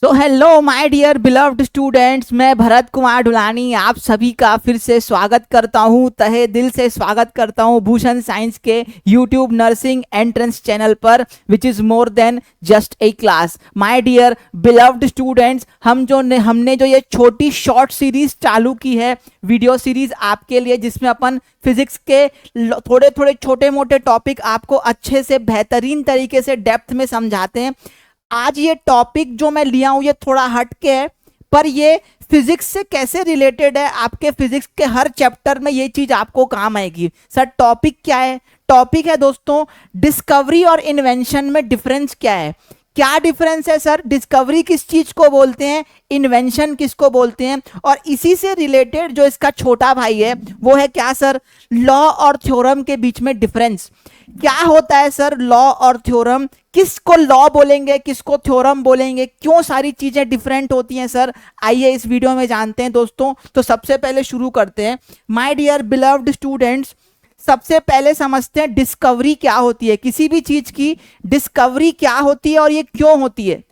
तो hello my dear beloved students, मैं भरत कुमार ढुलानी आप सभी का फिर से स्वागत करता हूं, तहे दिल से स्वागत करता हूं भूषण साइंस के यूट्यूब नर्सिंग एंट्रेंस चैनल पर, which is more than just a class. My dear beloved students, हमने जो ये छोटी शॉर्ट सीरीज चालू की है, वीडियो सीरीज आपके लिए, जिसमें अपन फिजिक्स के थोड़े थोड़े छोटे मोटे टॉपिक आपको अच्छे से बेहतरीन तरीके से डेप्थ में समझाते हैं। आज ये टॉपिक जो मैं लिया हूं ये थोड़ा हटके है, पर ये फिजिक्स से कैसे रिलेटेड है, आपके फिजिक्स के हर चैप्टर में ये चीज आपको काम आएगी। सर टॉपिक क्या है? टॉपिक है दोस्तों, डिस्कवरी और इन्वेंशन में डिफरेंस क्या है। क्या डिफरेंस है सर? डिस्कवरी किस चीज को बोलते हैं, इन्वेंशन किसको बोलते हैं, और इसी से रिलेटेड जो इसका छोटा भाई है वो है क्या सर, लॉ और थ्योरम के बीच में डिफरेंस। क्या होता है सर लॉ और थ्योरम, किसको लॉ बोलेंगे किसको थ्योरम बोलेंगे, क्यों सारी चीजें डिफरेंट होती हैं सर, आइए इस वीडियो में जानते हैं दोस्तों। तो सबसे पहले शुरू करते हैं माय डियर बिलव्ड स्टूडेंट्स। सबसे पहले समझते हैं डिस्कवरी क्या होती है, किसी भी चीज की डिस्कवरी क्या होती है और ये क्यों होती है।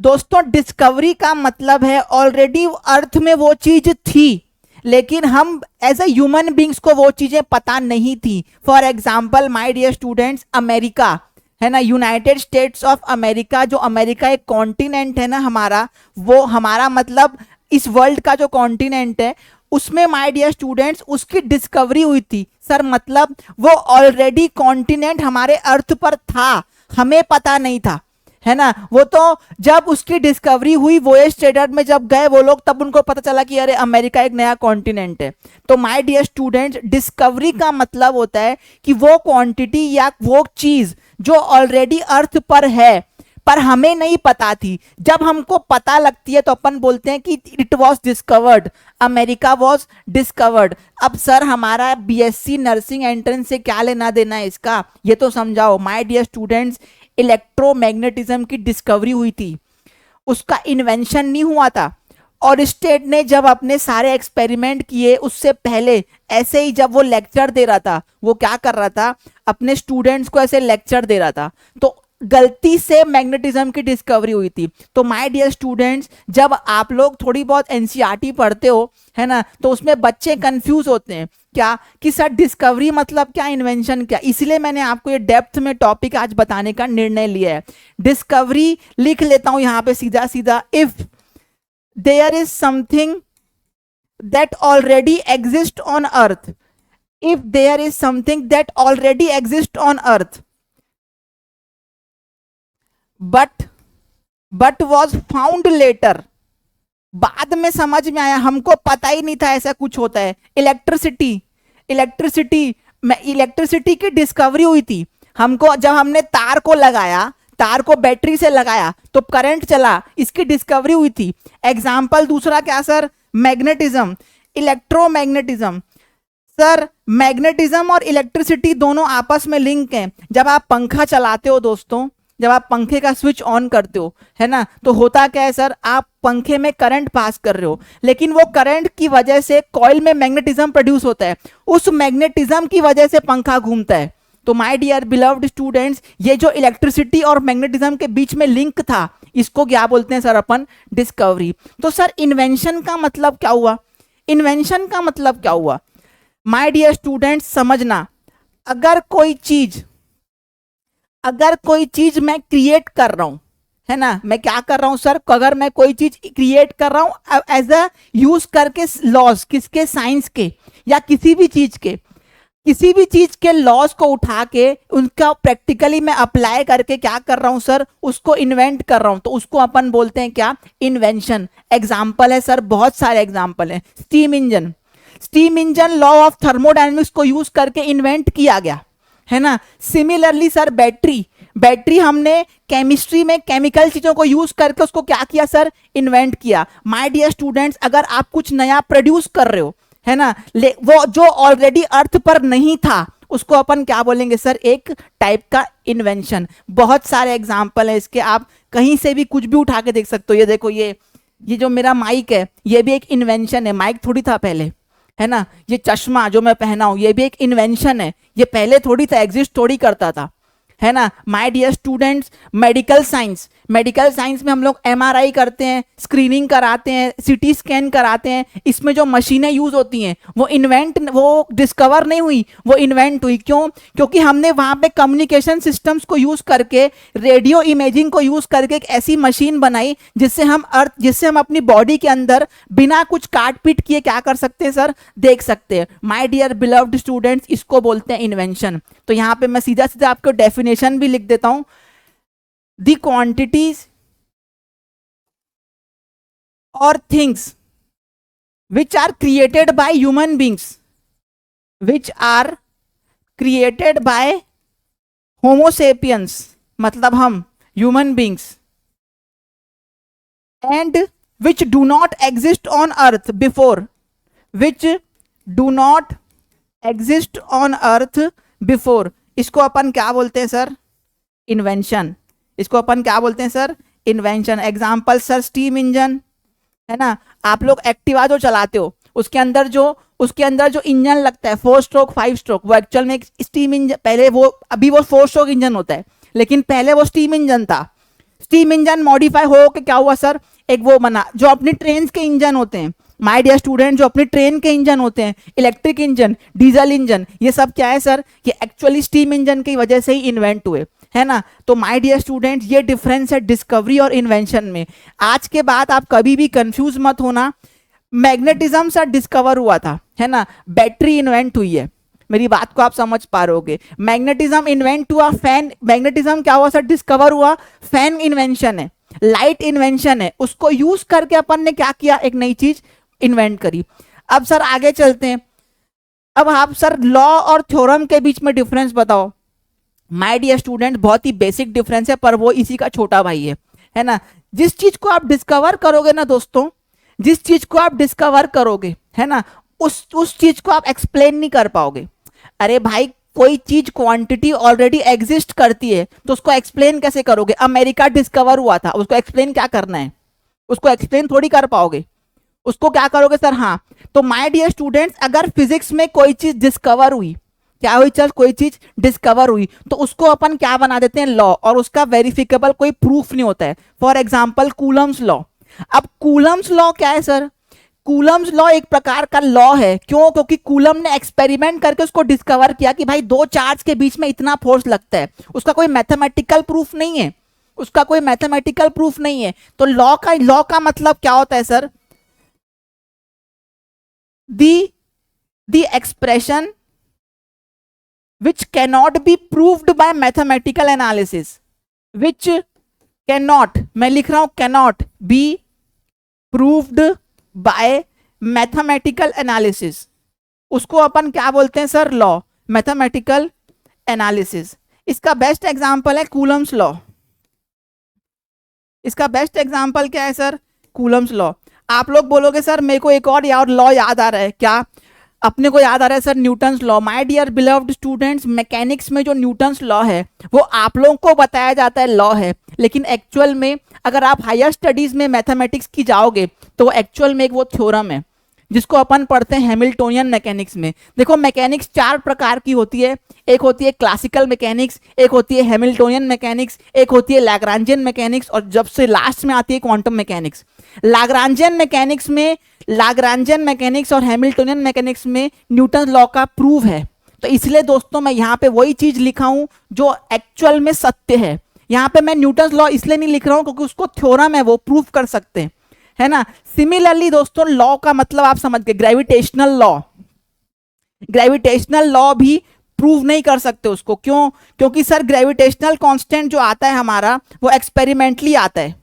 दोस्तों डिस्कवरी का मतलब है ऑलरेडी अर्थ में वो चीज थी, लेकिन हम एज ए ह्यूमन बींग्स को वो चीजें पता नहीं थी। For example my dear students, America है ना, यूनाइटेड स्टेट्स ऑफ अमेरिका, जो अमेरिका एक कॉन्टिनेंट है ना हमारा, वो हमारा मतलब इस वर्ल्ड का जो कॉन्टिनेंट है उसमें माय डियर स्टूडेंट्स उसकी डिस्कवरी हुई थी। सर मतलब वो ऑलरेडी कॉन्टिनेंट हमारे अर्थ पर था, हमें पता नहीं था, है ना। वो तो जब उसकी डिस्कवरी हुई वोयेज ट्रेडर में जब गए वो लोग, तब उनको पता चला कि अरे अमेरिका एक नया कॉन्टिनेंट है। तो माय डियर स्टूडेंट्स, डिस्कवरी का मतलब होता है कि वो क्वांटिटी या वो चीज जो ऑलरेडी अर्थ पर है पर हमें नहीं पता थी, जब हमको पता लगती है तो अपन बोलते हैं कि it was discovered, America was discovered. अब सर हमारा बीएससी नर्सिंग एंट्रेंस से क्या लेना देना है इसका, ये तो समझाओ। माय डियर स्टूडेंट्स, इलेक्ट्रोमैग्नेटिज्म की डिस्कवरी हुई थी, उसका इन्वेंशन नहीं हुआ था। और स्टेट ने जब अपने सारे एक्सपेरिमेंट किए उससे पहले, ऐसे ही जब वो लेक्चर दे रहा था, वो क्या कर रहा था, अपने स्टूडेंट्स को ऐसे लेक्चर दे रहा था, तो गलती से मैग्नेटिज्म की डिस्कवरी हुई थी। तो माय डियर स्टूडेंट्स, जब आप लोग थोड़ी बहुत एनसीईआरटी पढ़ते हो है ना, तो उसमें बच्चे कंफ्यूज होते हैं क्या कि सर डिस्कवरी मतलब क्या, इन्वेंशन क्या। इसलिए मैंने आपको ये डेप्थ में टॉपिक आज बताने का निर्णय लिया है। डिस्कवरी लिख लेता हूं यहां पे सीधा सीधा, if there is something that already exist on earth, if there is something that already exist on earth but was found later, बाद में समझ में आया, हमको पता ही नहीं था ऐसा कुछ होता है। इलेक्ट्रिसिटी की डिस्कवरी हुई थी हमको, जब हमने तार को लगाया, तार को बैटरी से लगाया तो करंट चला, इसकी डिस्कवरी हुई थी। एग्जाम्पल दूसरा क्या sir, magnetism, electromagnetism. Sir magnetism और इलेक्ट्रिसिटी दोनों आपस में लिंक हैं। जब आप पंखा चलाते हो दोस्तों, जब आप पंखे का स्विच ऑन करते हो है ना, तो होता क्या है सर, आप पंखे में करंट पास कर रहे हो, लेकिन वो करंट की वजह से कॉइल में मैग्नेटिज्म प्रोड्यूस होता है, उस मैग्नेटिज्म की वजह से पंखा घूमता है। तो माय डियर बिलव्ड स्टूडेंट्स, ये जो इलेक्ट्रिसिटी और मैग्नेटिज्म के बीच में लिंक था, इसको क्या बोलते हैं सर अपन, डिस्कवरी। तो सर इन्वेंशन का मतलब क्या हुआ, इन्वेंशन का मतलब क्या हुआ माय डियर स्टूडेंट्स, समझना। अगर कोई चीज मैं क्रिएट कर रहा हूं, है ना, मैं क्या कर रहा हूं सर, अगर मैं कोई चीज क्रिएट कर रहा हूं एज अ यूज करके लॉज किसके, साइंस के, या किसी भी चीज के लॉज को उठा के उनका प्रैक्टिकली मैं अप्लाई करके क्या कर रहा हूं सर, उसको इन्वेंट कर रहा हूं, तो उसको अपन बोलते हैं क्या, इन्वेंशन। एग्जाम्पल है सर, बहुत सारे एग्जाम्पल है। Steam engine law of thermodynamics को यूज करके इन्वेंट किया गया, है ना। सिमिलरली सर बैटरी हमने केमिस्ट्री में केमिकल चीजों को यूज करके उसको क्या किया सर, इन्वेंट किया। माय डियर स्टूडेंट्स, अगर आप कुछ नया प्रोड्यूस कर रहे हो, है ना, वो जो ऑलरेडी अर्थ पर नहीं था उसको अपन क्या बोलेंगे सर, एक टाइप का इन्वेंशन। बहुत सारे एग्जाम्पल है इसके, आप कहीं से भी कुछ भी उठा के देख सकते हो। ये देखो, ये जो मेरा माइक है ये भी एक इन्वेंशन है, माइक थोड़ी था पहले, है ना। ये चश्मा जो मैं पहना हूं ये भी एक इन्वेंशन है, ये पहले थोड़ी था, एग्जिस्ट थोड़ी करता था, है ना। My dear students, medical science medical science में हम लोग एमआरआई करते हैं, स्क्रीनिंग कराते हैं, सीटी स्कैन कराते हैं, इसमें जो मशीनें यूज होती हैं वो डिस्कवर नहीं हुई, वो इन्वेंट हुई। क्यों? क्योंकि हमने वहां पे कम्युनिकेशन सिस्टम्स को यूज करके, रेडियो इमेजिंग को यूज करके एक ऐसी मशीन बनाई जिससे हम अपनी बॉडी के अंदर बिना कुछ काट पीट किए क्या कर सकते हैं सर, देख सकते हैं। माय डियर बिलव्ड स्टूडेंट्स, इसको बोलते हैं इन्वेंशन। तो यहाँ पे मैं सीधा सीधा आपको डेफिनेशन भी लिख देता हूं। The quantities or things which are created by human beings, which are created by homo sapiens, मतलब हम human beings, and which do not exist on earth before, which do not exist on earth before, इसको अपन क्या बोलते हैं sir, invention. इसको अपन क्या बोलते हैं sir, invention. Example sir, steam engine है ना, आप लोग एक्टिवा जो चलाते हो उसके अंदर जो इंजन लगता है 4 स्ट्रोक 5 स्ट्रोक, वो एक्चुअल में एक स्टीम इंजन, पहले वो, अभी वो 4 स्ट्रोक इंजन होता है, लेकिन पहले वो स्टीम इंजन था। स्टीम इंजन मॉडिफाई हो के क्या हुआ सर, एक वो बना जो अपनी ट्रेन के इंजन होते हैं। माय डियर स्टूडेंट, जो अपनी ट्रेन के इंजन होते हैं, इलेक्ट्रिक इंजन, डीजल इंजन, ये सब क्या है सर, ये एक्चुअली स्टीम इंजन की वजह से ही इन्वेंट हुए, है ना। तो माय डियर स्टूडेंट, ये डिफरेंस है डिस्कवरी और इन्वेंशन में। आज के बाद आप कभी भी कंफ्यूज मत होना। मैग्नेटिज्म सर डिस्कवर हुआ था, है ना, बैटरी इन्वेंट हुई है, मेरी बात को आप समझ पा रहे होगे। मैग्नेटिज्म इन्वेंट हुआ, फैन, मैग्नेटिज्म क्या हुआ सर, डिस्कवर हुआ, फैन इन्वेंशन है, लाइट इन्वेंशन है, उसको यूज करके अपन ने क्या किया, एक नई चीज इन्वेंट करी। अब सर आगे चलते हैं। अब आप सर लॉ और थ्योरम के बीच में डिफरेंस बताओ। माय डियर स्टूडेंट, बहुत ही बेसिक डिफरेंस है, पर वो इसी का छोटा भाई है ना। जिस चीज को आप डिस्कवर करोगे ना दोस्तों, जिस चीज को आप डिस्कवर करोगे, है ना, उस चीज को आप एक्सप्लेन नहीं कर पाओगे। अरे भाई, कोई चीज क्वांटिटी ऑलरेडी एग्जिस्ट करती है तो उसको एक्सप्लेन कैसे करोगे। अमेरिका डिस्कवर हुआ था, उसको एक्सप्लेन क्या करना है, उसको एक्सप्लेन थोड़ी कर पाओगे, उसको क्या करोगे सर। हाँ, तो माय डियर स्टूडेंट्स, अगर फिजिक्स में कोई चीज डिस्कवर हुई, क्या हुई चल, कोई चीज डिस्कवर हुई, तो उसको अपन क्या बना देते हैं, लॉ, और उसका वेरिफिकेबल कोई प्रूफ नहीं होता है। For example Coulomb's law. अब कूलम्स लॉ क्या है सर, कूलम्स लॉ एक प्रकार का लॉ है। क्यों? क्योंकि कूलम ने एक्सपेरिमेंट करके उसको डिस्कवर किया कि भाई 2 चार्ज के बीच में इतना फोर्स लगता है। उसका कोई मैथमेटिकल प्रूफ नहीं है, उसका कोई मैथमेटिकल प्रूफ नहीं है। तो लॉ का मतलब क्या होता है sir, the expression which cannot be proved by mathematical analysis, which cannot, मैं लिख रहा हूं cannot be proved by mathematical analysis, उसको अपन क्या बोलते हैं सर, लॉ, मैथमेटिकल एनालिसिस। इसका बेस्ट एग्जांपल है कूलम्स लॉ। इसका बेस्ट एग्जांपल क्या है सर, कूलम्स लॉ। आप लोग बोलोगे सर मेरे को एक और लॉ याद आ रहा है, क्या? अपने को याद आ रहा है sir, Newton's law. My dear beloved students, mechanics में जो न्यूटन्स लॉ है वो आप लोगों को बताया जाता है लॉ है, लेकिन एक्चुअल में अगर आप हायर स्टडीज में मैथमेटिक्स की जाओगे तो एक्चुअल में एक वो थ्योरम है जिसको अपन पढ़ते हैं हैमिल्टोनियन मैकेनिक्स में। देखो, मैकेनिक्स 4 प्रकार की होती है। एक होती है क्लासिकल मैकेनिक्स, एक होती है हैमिल्टोनियन मैकेनिक्स, एक होती है लैग्रांजियन मैकेनिक्स, और जब से लास्ट में आती है क्वांटम मैकेनिक्स। लैग्रांजियन मैकेनिक्स और हैमिल्टोनियन मैकेनिक्स में न्यूटन लॉ का प्रूव है। तो इसलिए दोस्तों मैं यहाँ पे वही चीज लिखा हूं जो एक्चुअल में सत्य है। यहाँ पे मैं न्यूटन लॉ इसलिए नहीं लिख रहा हूं क्योंकि उसको थ्योरम है, वो प्रूव कर सकते हैं, है ना। सिमिलरली दोस्तों, लॉ का मतलब आप समझ गए, ग्रेविटेशनल लॉ भी प्रूव नहीं कर सकते उसको। क्यों? क्योंकि सर ग्रेविटेशनल कांस्टेंट जो आता है हमारा, वो एक्सपेरिमेंटली आता है।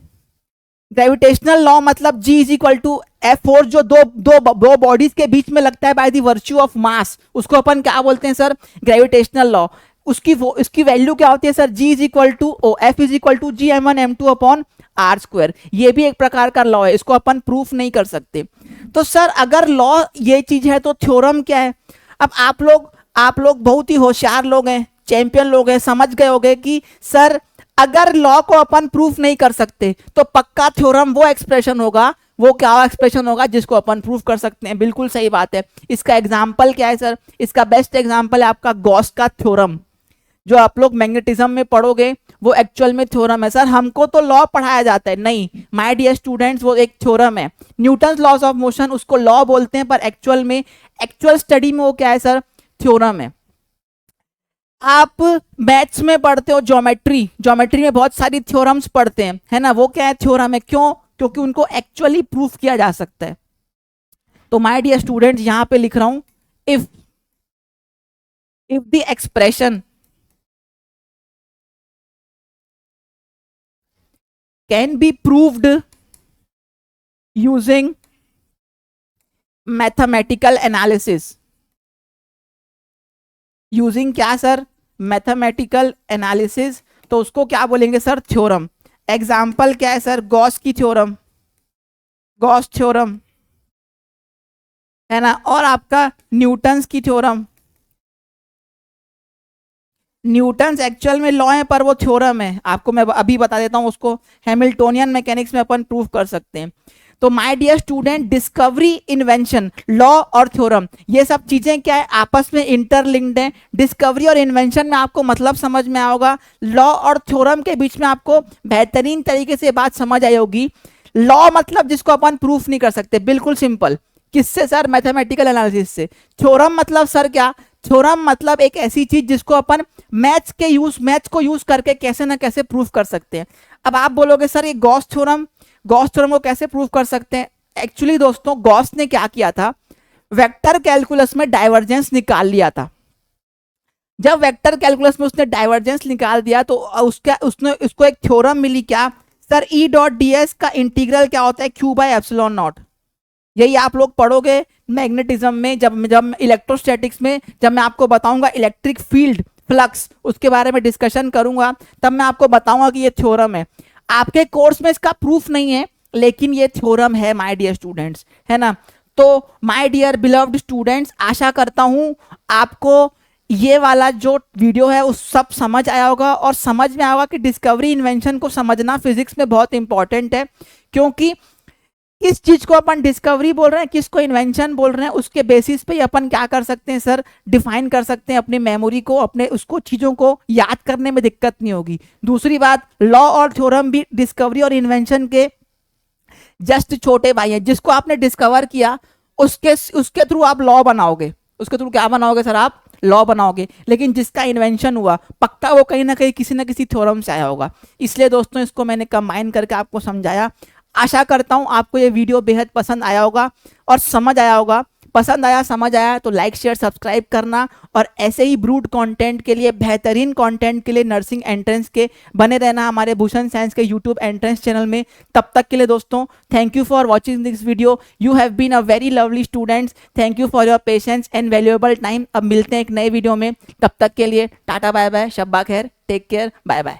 ग्रेविटेशनल लॉ मतलब G is equal to F force जो दो बॉडीज के बीच में लगता है by the virtue of mass, उसको अपन क्या बोलते हैं सर, ग्रेविटेशनल लॉ। उसकी वैल्यू क्या होती है sir, G is equal to F is equal to GM1m2 upon r square. ये भी एक प्रकार का लॉ है, इसको अपन प्रूफ नहीं कर सकते। तो सर अगर लॉ ये चीज है तो थ्योरम क्या है? अब आप लोग बहुत ही होशियार लोग हैं, चैंपियन लोग हैं, समझ गए होंगे कि सर अगर लॉ को अपन प्रूफ नहीं कर सकते तो पक्का थ्योरम वो एक्सप्रेशन होगा, वो क्या एक्सप्रेशन होगा जिसको अपन प्रूफ कर सकते हैं। बिल्कुल सही बात है। इसका एग्जाम्पल क्या है सर? इसका बेस्ट एग्जाम्पल है आपका गॉस का थ्योरम। जो आप लोग मैग्नेटिज्म में पढ़ोगे वो एक्चुअल में थ्योरम है। सर हमको तो लॉ पढ़ाया जाता है, नहीं माय डियर स्टूडेंट्स, वो एक थ्योरम है। न्यूटन लॉज ऑफ मोशन उसको लॉ बोलते हैं, पर एक्चुअल में, एक्चुअल स्टडी में वो क्या है सर, थ्योरम है। आप मैथ्स में पढ़ते हो ज्योमेट्री, ज्योमेट्री में बहुत सारी थ्योरम्स पढ़ते हैं, है ना, वो क्या है, थ्योरम है। क्यों? क्योंकि उनको एक्चुअली प्रूफ किया जा सकता है। तो माय डियर स्टूडेंट्स यहां पे लिख रहा हूं, if the expression can be proved using mathematical analysis, using क्या सर, मैथमेटिकल एनालिसिस, तो उसको क्या बोलेंगे सर, थ्योरम। एग्जाम्पल क्या है सर, गॉस की थ्योरम, गॉस थ्योरम, है ना, और आपका न्यूटन्स की थ्योरम। न्यूटन्स एक्चुअल में लॉ है पर वो थ्योरम है, आपको मैं अभी बता देता हूं, उसको हैमिल्टोनियन मैकेनिक्स में अपन प्रूव कर सकते हैं। तो my dear student, discovery, invention, law और थ्योरम, ये सब चीजें क्या है, आपस में इंटरलिंक्ड है। डिस्कवरी और इन्वेंशन में आपको मतलब समझ में आओगा, लॉ और थ्योरम के बीच में आपको बेहतरीन तरीके से बात समझ आई होगी। लॉ मतलब जिसको अपन प्रूफ नहीं कर सकते, बिल्कुल सिंपल, किससे सर, मैथमेटिकल एनालिसिस से। थ्योरम मतलब सर क्या, थ्योरम मतलब एक ऐसी चीज जिसको अपन मैथ्स को यूज करके कैसे ना कैसे प्रूफ कर सकते हैं। अब आप बोलोगे सर ये गॉस थ्योरम, गॉस थ्योरम को कैसे प्रूव कर सकते हैं। एक्चुअली दोस्तों गॉस ने क्या किया था, वेक्टर कैलकुलस में डाइवर्जेंस निकाल लिया था। जब वेक्टर कैलकुलस में उसने डाइवर्जेंस निकाल दिया तो उसका उसने उसको एक थ्योरम मिली, क्या sir, E dot D S का इंटीग्रल क्या होता है, क्यू बाय एप्सिलॉन नॉट। यही आप लोग पढ़ोगे मैग्नेटिज्म में, जब जब इलेक्ट्रोस्टैटिक्स में, जब मैं आपको बताऊंगा इलेक्ट्रिक फील्ड फ्लक्स, उसके बारे में डिस्कशन करूंगा, तब मैं आपको बताऊंगा कि ये थ्योरम है। आपके कोर्स में इसका प्रूफ नहीं है, लेकिन ये थ्योरम है माय डियर स्टूडेंट्स, है ना। तो माय डियर बिलव्ड स्टूडेंट्स, आशा करता हूं आपको ये वाला जो वीडियो है उस सब समझ आया होगा, और समझ में आएगा कि डिस्कवरी इन्वेंशन को समझना फिजिक्स में बहुत इंपॉर्टेंट है। क्योंकि किस चीज को अपन डिस्कवरी बोल रहे हैं, किसको इन्वेंशन बोल रहे हैं, उसके बेसिस पे अपन क्या कर सकते हैं सर, डिफाइन कर सकते हैं अपनी मेमोरी को, अपने उसको चीजों को याद करने में दिक्कत नहीं होगी। दूसरी बात, लॉ और थ्योरम भी डिस्कवरी और इन्वेंशन के जस्ट छोटे भाई हैं। जिसको आपने डिस्कवर किया उसके उसके थ्रू आप लॉ बनाओगे, उसके थ्रू क्या बनाओगे सर, आप लॉ बनाओगे। लेकिन जिसका इन्वेंशन हुआ पक्का वो कहीं ना कहीं किसी ना किसी थ्योरम से आया होगा। इसलिए दोस्तों इसको मैंने कंबाइन करके आपको समझाया। आशा करता हूं आपको ये वीडियो बेहद पसंद आया होगा और समझ आया होगा। पसंद आया, समझ आया तो लाइक शेयर सब्सक्राइब करना, और ऐसे ही ब्रूड कंटेंट के लिए, बेहतरीन कंटेंट के लिए, नर्सिंग एंट्रेंस के बने रहना हमारे भूषण साइंस के यूट्यूब एंट्रेंस चैनल में। तब तक के लिए दोस्तों, thank you for watching this video. You have been a very lovely students. Thank you for your patience and valuable time. अब मिलते हैं एक नए वीडियो में, तब तक के लिए टाटा बाय बाय, शब्बा खैर, टेक केयर, बाय बाय।